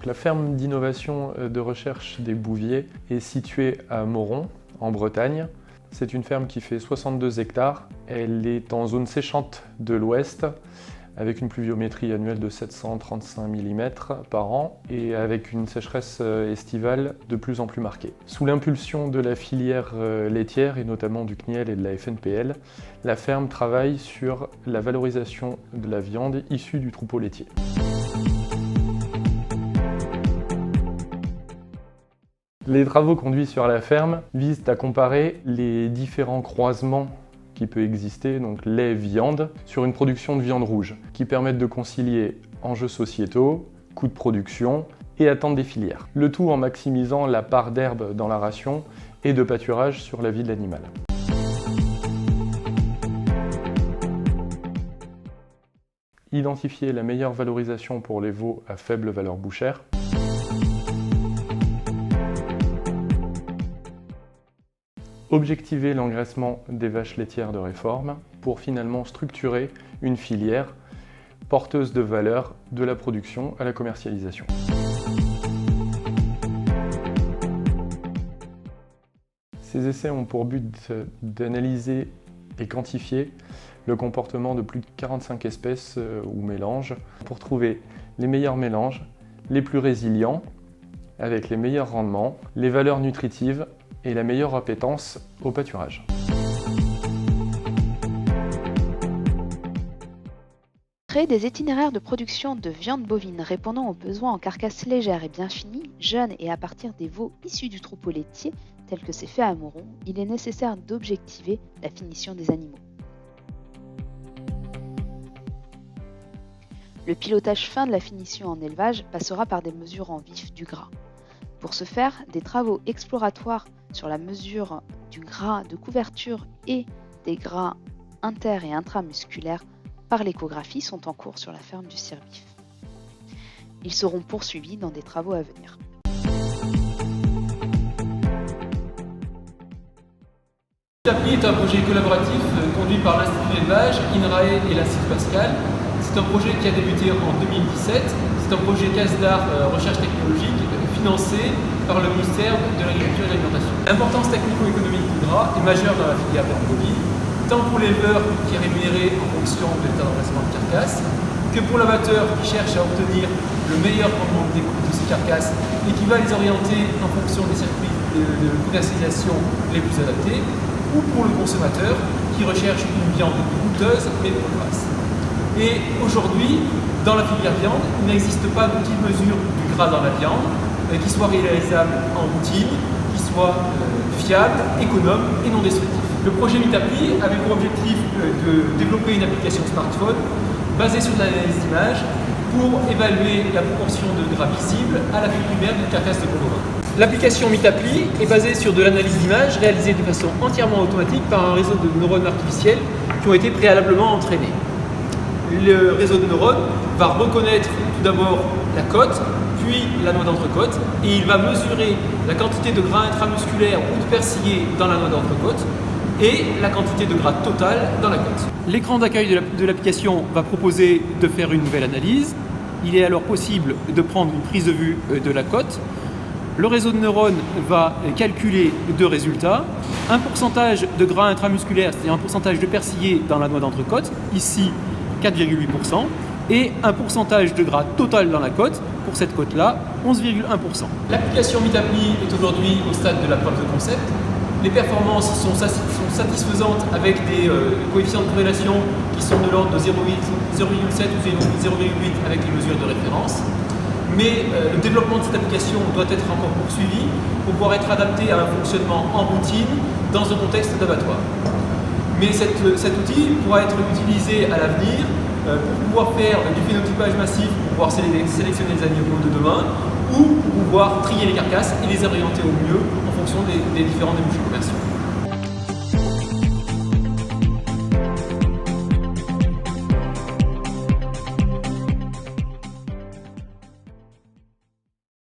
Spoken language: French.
Donc, la ferme d'innovation de recherche des Bouviers est située à Moron, en Bretagne. C'est une ferme qui fait 62 hectares. Elle est en zone séchante de l'Ouest, avec une pluviométrie annuelle de 735 mm par an et avec une sécheresse estivale de plus en plus marquée. Sous l'impulsion de la filière laitière et notamment du CNIEL et de la FNPL, la ferme travaille sur la valorisation de la viande issue du troupeau laitier. Les travaux conduits sur la ferme visent à comparer les différents croisements qui peut exister, donc lait-viande, sur une production de viande rouge, qui permettent de concilier enjeux sociétaux, coûts de production et attentes des filières. Le tout en maximisant la part d'herbe dans la ration et de pâturage sur la vie de l'animal. Identifier la meilleure valorisation pour les veaux à faible valeur bouchère. Objectiver l'engraissement des vaches laitières de réforme pour finalement structurer une filière porteuse de valeur de la production à la commercialisation. Ces essais ont pour but d'analyser et quantifier le comportement de plus de 45 espèces ou mélanges pour trouver les meilleurs mélanges, les plus résilients, avec les meilleurs rendements, les valeurs nutritives et la meilleure appétence au pâturage. Créer des itinéraires de production de viande bovine répondant aux besoins en carcasses légères et bien finies, jeunes et à partir des veaux issus du troupeau laitier, tel que c'est fait à Moron, il est nécessaire d'objectiver la finition des animaux. Le pilotage fin de la finition en élevage passera par des mesures en vif du gras. Pour ce faire, des travaux exploratoires sur la mesure du gras de couverture et des gras inter- et intramusculaires par l'échographie sont en cours sur la ferme du Cirbif. Ils seront poursuivis dans des travaux à venir. Mitapli est un projet collaboratif conduit par l'Institut d'élevage, INRAE et l'Institut Pascal. C'est un projet qui a débuté en 2017. C'est un projet CASDAR Recherche Technologique financé par le ministère de l'Agriculture et de l'Alimentation. L'importance technico-économique du gras est majeure dans la filière viande bovine, tant pour l'éleveur qui est rémunéré en fonction de l'état d'engraissement de carcasse, que pour l'abatteur qui cherche à obtenir le meilleur rendement des coûts de ces carcasses et qui va les orienter en fonction des circuits de commercialisation les plus adaptés, ou pour le consommateur qui recherche une viande goûteuse mais peu grasse. Et aujourd'hui, dans la filière viande, il n'existe pas d'outil de mesure du gras dans la viande qui soit réalisable en routine, qui soit fiable, économe et non destructif. Le projet Mitapli avait pour objectif de développer une application smartphone basée sur l'analyse d'images pour évaluer la proportion de gras visible à la vue primaire d'une carcasse de bovin. L'application Mitapli est basée sur de l'analyse d'images réalisée de façon entièrement automatique par un réseau de neurones artificiels qui ont été préalablement entraînés. Le réseau de neurones va reconnaître tout d'abord la côte, puis la noix d'entrecôte, et il va mesurer la quantité de gras intramusculaire ou de persillé dans la noix d'entrecôte et la quantité de gras total dans la côte. L'écran d'accueil de l'application va proposer de faire une nouvelle analyse. Il est alors possible de prendre une prise de vue de la côte. Le réseau de neurones va calculer deux résultats. Un pourcentage de gras intramusculaire, c'est-à-dire un pourcentage de persillé dans la noix d'entrecôte, ici 4,8%, et un pourcentage de gras total dans la côte, pour cette côte-là, 11,1%. L'application Mitapli est aujourd'hui au stade de la preuve de concept. Les performances sont satisfaisantes avec des coefficients de corrélation qui sont de l'ordre de 0,7 ou 0,8 avec les mesures de référence. Mais le développement de cette application doit être encore poursuivi pour pouvoir être adapté à un fonctionnement en routine dans un contexte d'abattoir. Mais cet outil pourra être utilisé à l'avenir pour pouvoir faire du phénotypage massif, pour pouvoir sélectionner les animaux de demain, ou pour pouvoir trier les carcasses et les orienter au mieux en fonction des différents débouchés commerciaux.